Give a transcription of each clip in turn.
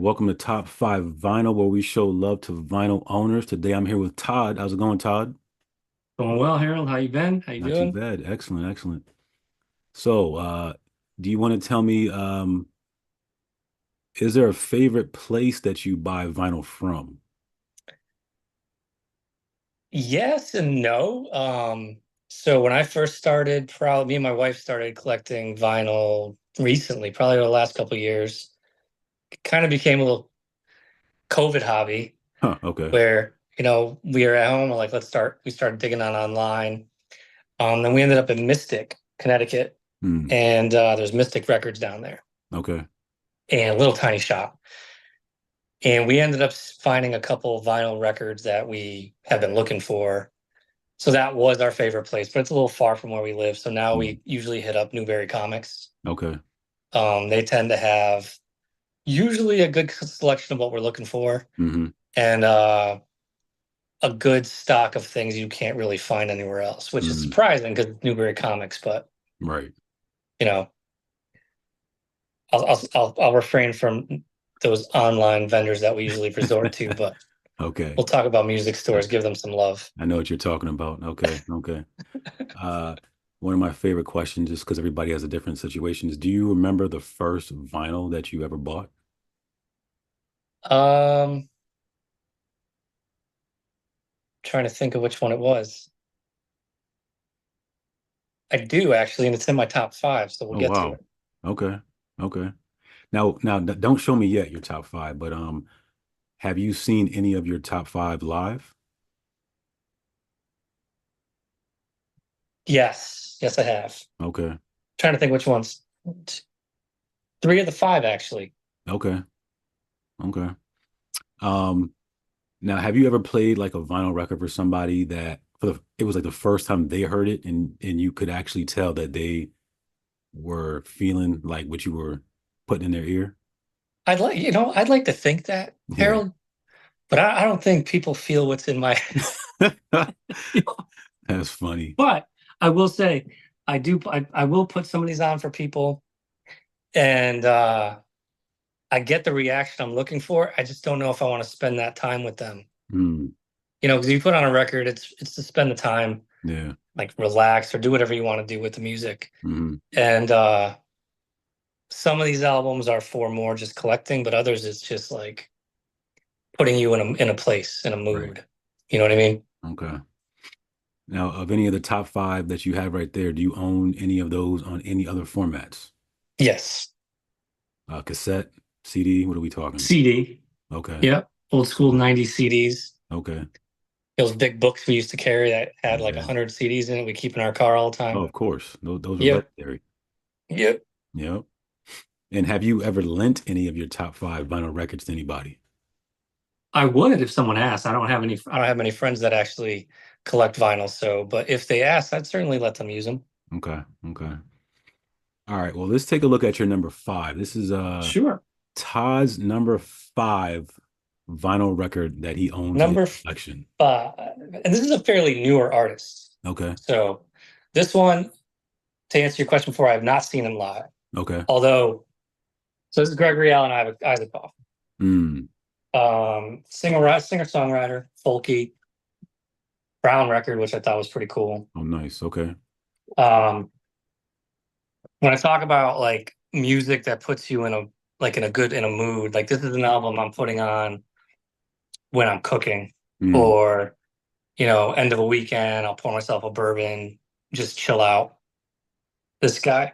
Welcome to Top 5 Vinyl, where we show love to vinyl owners. Today I'm here with Todd. How's it going, Todd? Going well, Harold. How you been? How you Not too doing? bad. Excellent, excellent. So, do you want to tell me, is there a favorite place that you buy vinyl from? Yes and no. So when I first started, probably me and my wife started collecting vinyl recently, probably over the last couple of years. Kind of became a little COVID hobby Huh, okay. where, we were at home and like, we started digging on online. Then we ended up in Mystic, Connecticut, Hmm, and there's Mystic Records down there okay. and a little tiny shop. And we ended up finding a couple of vinyl records that we have been looking for. So that was our favorite place, but it's a little far from where we live. So now Hmm, we usually hit up Newberry Comics. okay. They tend to have usually a good selection of what we're looking for Hmm. and a good stock of things you can't really find anywhere else, which is Hmm. surprising because it's Newberry Comics. But Right. you know, I'll refrain from those online vendors that we usually resort to. But Okay. we'll talk about music I, stores, give them some love. I know what you're talking about. Okay, okay. Uh, One of my favorite questions, just because everybody has a different situation, is do you remember the first vinyl that you ever bought? Um, Trying to think of which one it was. I do actually, and it's in my top five, so we'll Oh, get to wow. it. Okay. Okay. Now, don't show me yet your top five, but have you seen any of your top five live? Yes, yes, I have. Okay. Trying to think which ones. Three of the five, actually. Okay. Okay. Um, Now, have you ever played like a vinyl record for somebody that it was like the first time they heard it and you could actually tell that they were feeling like what you were putting in their ear? I'd like to think that, Yeah. Harold, but I don't think people feel what's in my. That's funny. But I will say, I will put some of these on for people, and I get the reaction I'm looking for. I just don't know if I want to spend that time with them. Hmm. Because you put on a record, it's to spend the time, Yeah. like relax or do whatever you want to do with the music. Hmm. And some of these albums are for more just collecting, but others it's just like putting you in a place, in a Right. mood. You know what I mean? Okay. Now, of any of the top five that you have right there, do you own any of those on any other formats? Yes. Cassette, CD, what are we talking? CD. Okay. Yep. Old school 90s CDs. Okay. Those big books we used to carry that had like Yeah. 100 CDs in it. We keep in our car all the Oh, time. of course. Those are Yep. legendary. Yep. Yep. And have you ever lent any of your top five vinyl records to anybody? I would if someone asked. I don't have many friends that actually collect vinyl. So, but if they ask, I'd certainly let them use them. Okay. Okay. All right. Well, let's take a look at your number five. This is Sure. Todd's number five vinyl record that he owns in his Number collection. five. And this is a fairly newer artist. Okay. So this one, to answer your question before, I have not seen him live. Okay. Although, so this is Gregory Allen Isaacoff, Mm. singer songwriter, folky, Brown record, which I thought was pretty cool. Oh, nice. Okay. Um, when I talk about like music that puts you in a mood, like this is an album I'm putting on when I'm cooking Mm. or end of a weekend, I'll pour myself a bourbon, just chill out. This guy,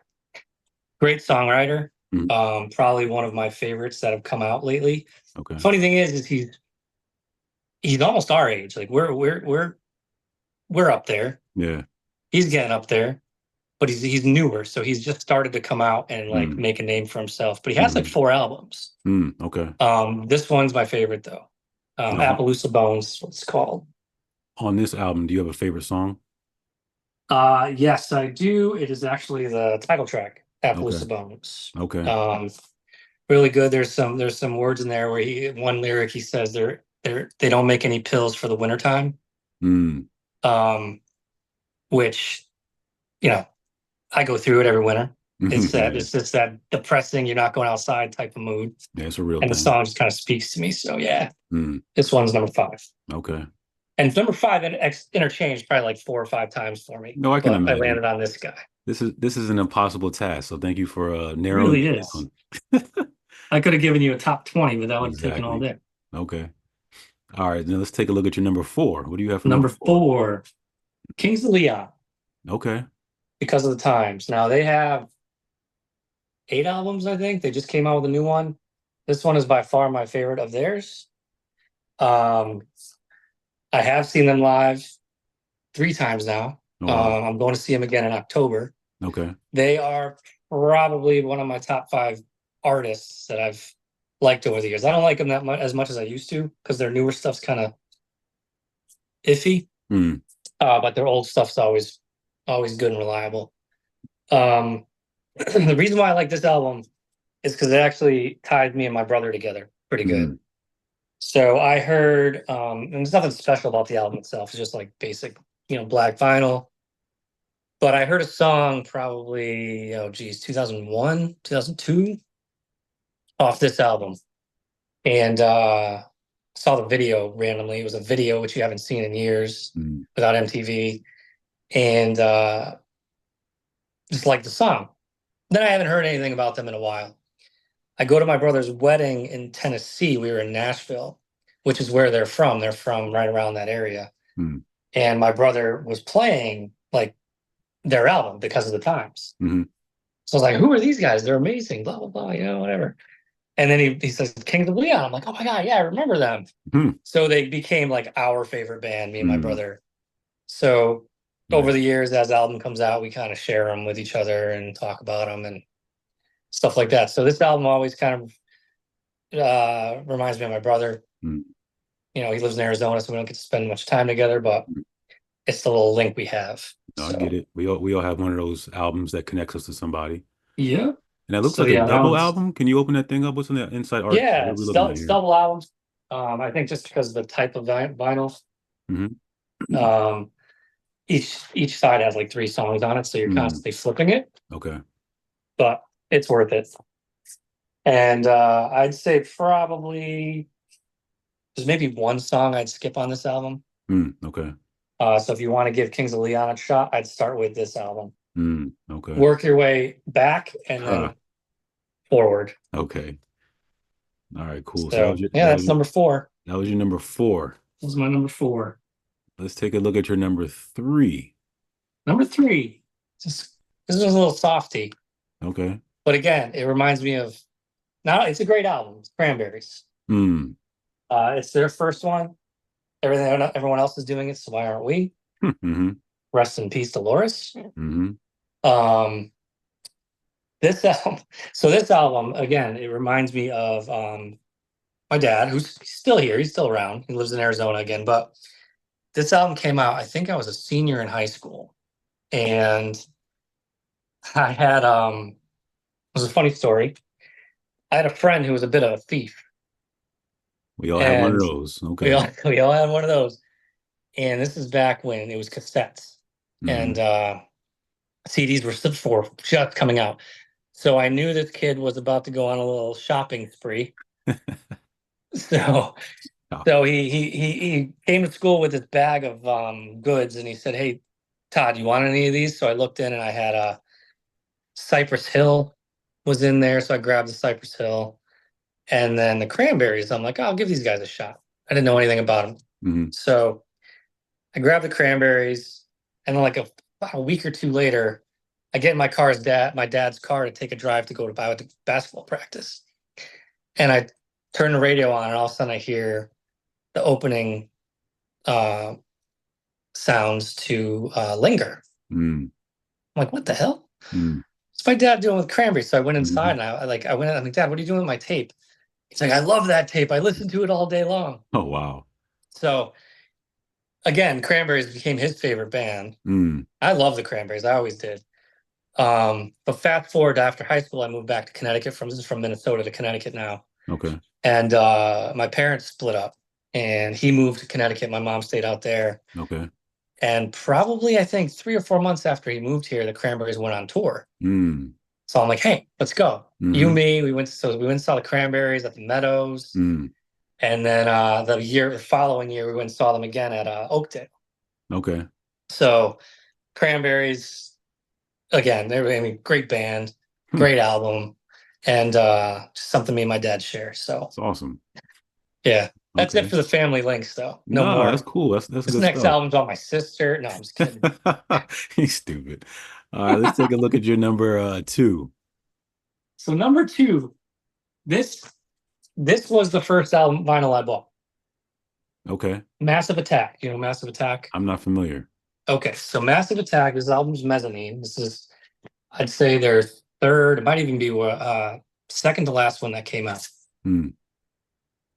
great songwriter, Mm. probably one of my favorites that have come out lately. Okay. Funny thing is he's almost our age. Like we're up there. Yeah. He's getting up there, but he's newer, so he's just started to come out and like Mm. make a name for himself. But he has like Mm. 4 albums. Mm. Okay. This one's my favorite though. Now, Appaloosa Bones, what it's called. on this album, do you have a favorite song? Yes, I do. It is actually the title track, Okay. Appaloosa Bones. Okay. Um, Really good. There's some words in there where one lyric he says they don't make any pills for the wintertime. Mm. Um, which, you know, I go through it every winter. Yeah. It's just that depressing, you're not going outside type of mood. Yeah, it's a real And the thing. song just kind of speaks to me. So yeah, Mm, this one's number five. okay. And number five interchanged probably like four or five times for me, No, I can but I imagine. landed on this guy. This is an impossible task. So thank you for It narrowing really it is. down. I could have given you a top 20, but that would have taken all Exactly. day. Okay. All right. Now let's take a look at your number four. What do you have for number Number four? four, Kings of Leon, Okay. because of the times. Now they have eight albums, I think. They just came out with a new one. This one is by far my favorite of theirs. Um, I have seen them live three times now. Oh wow. I'm going to see them again in October. Okay. They are probably one of my top five artists that I've liked over the years. I don't like them that much as I used to because their newer stuff's kind of iffy, Mm, but their old stuff's always good and reliable. Um, the reason why I like this album is because it actually tied me and my brother together pretty good. mm, So I heard, and there's nothing special about the album itself. It's just like basic, black vinyl. But I heard a song probably, oh geez, 2001, 2002 off this album. And saw the video randomly. It was a video which you haven't seen in years mm, without MTV. And just like the song. Then I haven't heard anything about them in a while. I go to my brother's wedding in Tennessee. We were in Nashville, which is where they're from. They're from right around that area. mm, And my brother was playing like their album because of the times. mm, So I was like, who are these guys? They're amazing, blah, blah, blah, whatever. And then he says, Kings of Leon. I'm like, oh my God, yeah, I remember them. mm, So they became like our favorite band, me and my mm. brother. So over Nice. the years, as the album comes out, we kind of share them with each other and talk about them and stuff like that. So this album always kind of reminds me of my brother. Mm, He lives in Arizona, so we don't get to spend much time together, but mm. it's the little link we have. No, I get So it. We all have one of those albums that connects us to somebody. yeah. And that looks So like a yeah, that double one's album. Can you open that thing up? What's on the inside art? yeah, What are we looking at it's here? double albums. I think just because of the type of vinyl. Hmm. Um, each side has like three songs on it, so you're Mm, constantly flipping it, okay. but it's worth it. And I'd say probably there's maybe one song I'd skip on this album. Okay. So if you want to give Kings of Leon a shot, I'd start with this album. Okay. Work your way back and Huh. then forward. Okay. All right, cool. So that was So your yeah, that's number four. that was your number four. This is my number four. Let's take a look at your number three. Number three. This is a little softy, Okay. but again, it reminds me of now. It's a great album. It's Cranberries. Mm. It's their first one. Everyone else is doing it, so why aren't we? Mm-hmm. Rest in peace, Dolores. Mm-hmm. Um, this album, so this album again, it reminds me of my dad, who's still here. He's still around. He lives in Arizona again, but this album came out. I think I was a senior in high school, and I had it was a funny story. I had a friend who was a bit of a thief, We all have one of and those. we Okay. all we all had one of those. And this is back when it was cassettes, Mm-hmm. and CDs were still for just coming out. So I knew this kid was about to go on a little shopping spree. So Copy. so he came to school with this bag of goods, and he said, "Hey, Todd, you want any of these?" So I looked in, and I had a Cypress Hill was in there, so I grabbed the Cypress Hill, and then the Cranberries. I'm like, oh, I'll give these guys a shot. I didn't know anything about them, Mm-hmm. so I grabbed the Cranberries, and then like about a week or two later, I get in my dad's car to take a drive to go to basketball practice. And I turn the radio on, and all of a sudden I hear the opening uh, sounds to Linger. Mm-hmm. I'm like, what the hell? Mm-hmm. What's my dad doing with Cranberries? So I went inside Mm-hmm. and I went in, I'm like, Dad, what are you doing with my tape? He's like, I love that tape. I listen to it all day long. Oh wow. So again, Cranberries became his favorite band. Mm. I love the Cranberries. I always did. But fast forward to after high school, I moved back to Connecticut this is from Minnesota to Connecticut now. Okay. And my parents split up and he moved to Connecticut. My mom stayed out there. Okay. And probably, I think 3 or 4 months after he moved here, the Cranberries went on tour. Mm. So I'm like, hey, let's go. You, Mm-hmm. me, we went and saw the Cranberries at the Meadows. Mm. And then the following year, we went and saw them again at Oakdale. Okay. So Cranberries, again, I mean, great band, Hmm. great album, and just something me and my dad share. So It's awesome. yeah, that's it Okay. for the family links, though. No No, that's more. cool. That's This good next stuff. album's on my sister. No, I'm just kidding. He's stupid. All right, let's take a look at your number two. So number two, this this was the first album vinyl I bought. Okay. Massive Attack. You know Massive Attack? I'm not familiar. Okay, so Massive Attack, this album's Mezzanine. This is, I'd say, their third, it might even be second to last one that came out. Hmm.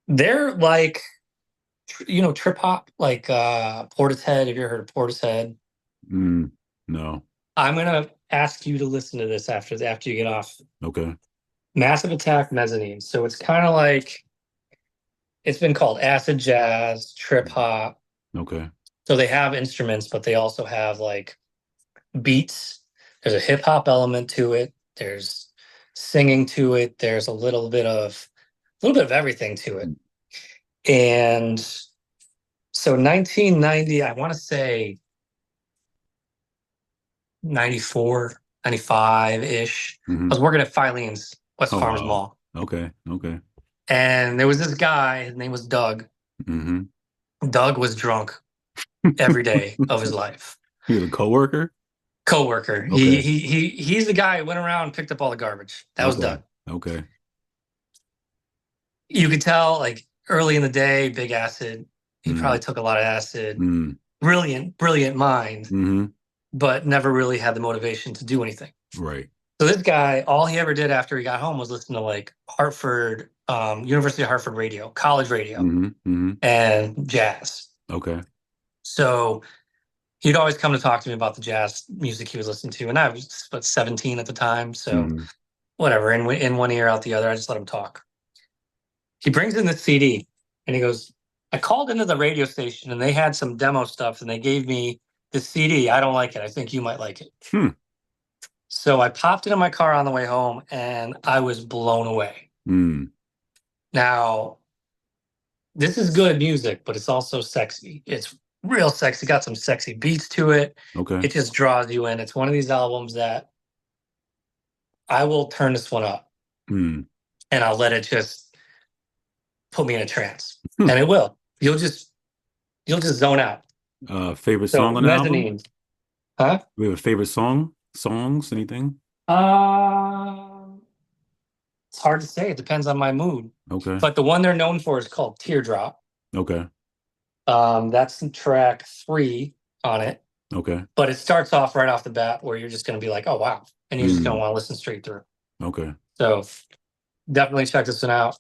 They're like, trip hop, like Portishead. Have you ever heard of Portishead? Mm. No. I'm gonna ask you to listen to this after you get off. Okay. Massive Attack Mezzanine. So it's kind of like, it's been called acid jazz, trip hop. Okay. So they have instruments, but they also have like beats. There's a hip hop element to it. There's singing to it. There's a little bit of everything to it. And so 1990, I want to say 94, 95-ish. I Hmm. was working at Filene's West Oh Farms wow. Mall. Okay. Okay. And there was this guy, his name was Doug. Hmm. Doug was drunk every day of his life. He was a coworker? Coworker. He Okay. he he he's the guy who went around and picked up all the garbage. That was Okay. Doug. Okay. You could tell, like, early in the day, big acid. He Mm. probably took a lot of acid. Mm. Brilliant, brilliant mind, Hmm. but never really had the motivation to do anything. Right. So this guy, all he ever did after he got home was listen to like Hartford, University of Hartford radio, college radio, Hmm. Hmm. and jazz. Okay. So he'd always come to talk to me about the jazz music he was listening to, and I was 17 at the time, so Hmm. whatever. In one ear, out the other. I just let him talk. He brings in the CD, and he goes, "I called into the radio station, and they had some demo stuff, and they gave me the CD. I don't like it. I think you might like it." Hmm. So I popped it in my car on the way home, and I was blown away. Mm. Now, this is good music, but it's also sexy. It's real sexy. Got some sexy beats to it. Okay. It just draws you in. It's one of these albums that I will turn this one up Mm. and I'll let it just put me in a trance. Hmm. And it will. You'll just zone out. Favorite So song on the album? Mezzanine, huh? We have a favorite songs, anything? Um, it's hard to say. It depends on my mood. Okay. But the one they're known for is called Teardrop. Okay. That's track 3 on it. Okay. But it starts off right off the bat where you're just going to be like, oh, wow. And you're just going to Mm. want to listen straight through. Okay. So definitely check this one out.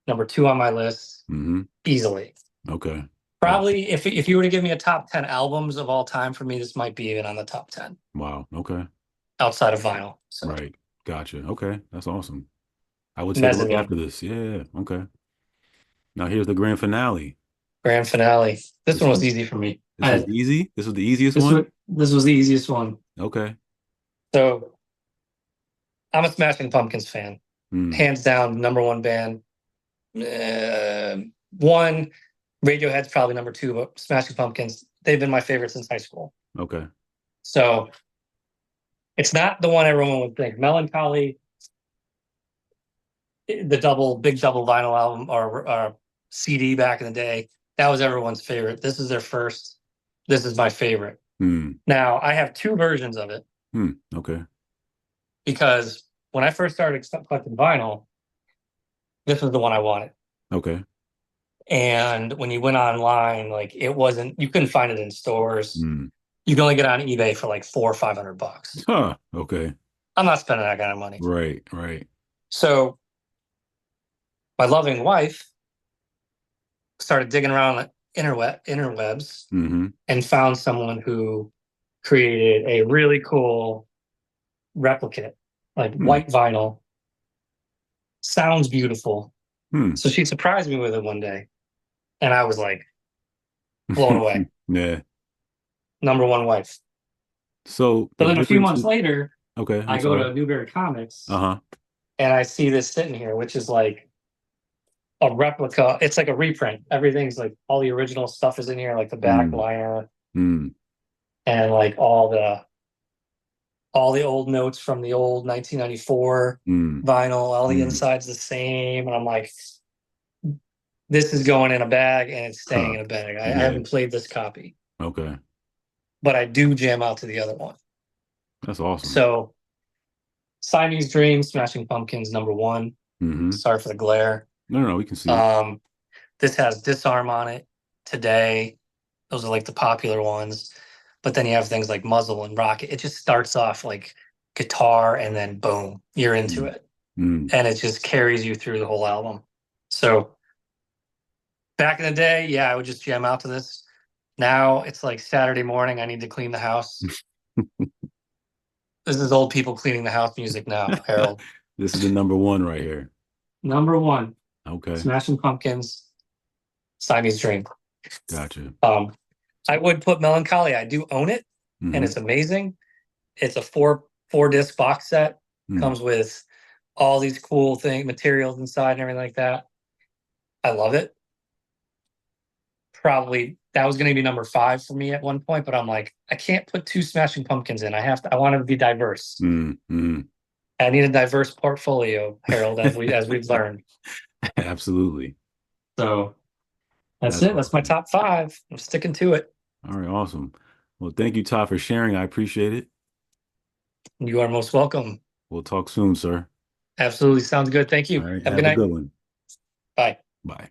Number 2 on my list, Hmm. easily. Okay. Gotcha. Probably if you were to give me a top 10 albums of all time, for me, this might be even on the top 10 Wow. Okay. outside of vinyl. So Right. Gotcha. Okay. That's awesome. I will take a look Mezzanine, after this. Yeah. Okay. Now here's the grand finale. grand finale. This This one was one, easy for me. this was easy. This was the easiest This one. was this was the easiest one. Okay. So I'm a Smashing Pumpkins fan, Mm. hands down, number one band. One, Radiohead's probably number 2, but Smashing Pumpkins, they've been my favorite since high school. Okay. So it's not the one everyone would think. Melancholy, the big double vinyl album or CD back in the day, that was everyone's favorite. This is their first. This is my favorite. Mm. Now, I have 2 versions of it Mm. Okay. because when I first started collecting vinyl, this was the one I wanted. Okay. And when you went online, like, it wasn't, you couldn't find it in stores. Mm. You can only get it on eBay for like $400 or $500. Huh. Okay. I'm not spending that kind of money. Right. Right. So my loving wife started digging around the interwebs Hmm. and found someone who created a really cool replicate, like Hmm. white vinyl. Sounds beautiful. Hmm. So she surprised me with it one day, and I was like blown away. Yeah. Number one wife. So But the then a few months differences. later, Okay, I'm I go sorry. to Newberry Comics Uh-huh. and I see this sitting here, which is like a replica. It's like a reprint. Everything's like all the original stuff is in here, like the back Mm, liner mm, and like all the old notes from the old 1994 mm, vinyl. All the mm. inside's the same, and I'm like, this is going in a bag and it's staying Huh. in a bag. I Yeah. haven't played this copy, Okay. but I do jam out to the other one. That's awesome. So Siamese Dream, Smashing Pumpkins, number one. Mm-hmm. Sorry for the glare. No, no, no, we can see it. Um, this has Disarm on it. Today, those are like the popular ones. But then you have things like Muzzle and Rocket. It just starts off like guitar and then boom, you're into Mm, it. mm. And it just carries you through the whole album. So back in the day, yeah, I would just jam out to this. Now it's like Saturday morning, I need to clean the house. This is old people cleaning the house music now, Harold. This is the number one right here. Number one, Okay. Smashing Pumpkins, Siamese Dream. Gotcha. Um, I would put Melancholy. I do own it, and Mm-hmm. it's amazing. It's a four disc box set. Mm, Comes with all these cool materials inside and everything like that. I love it. Probably that was going to be number five for me at one point, but I'm like, I can't put two Smashing Pumpkins in. I have to. I want to be diverse. mm, mm. I need a diverse portfolio, Harold, as we've learned. Absolutely. So that's That's it. That's my awesome. top five. I'm sticking to it. All right, awesome. Well, thank you, Todd, for sharing. I appreciate it. You are most welcome. We'll talk soon, sir. Absolutely sounds good. Thank All you. right, Have a good have a night. good one. Bye. Bye.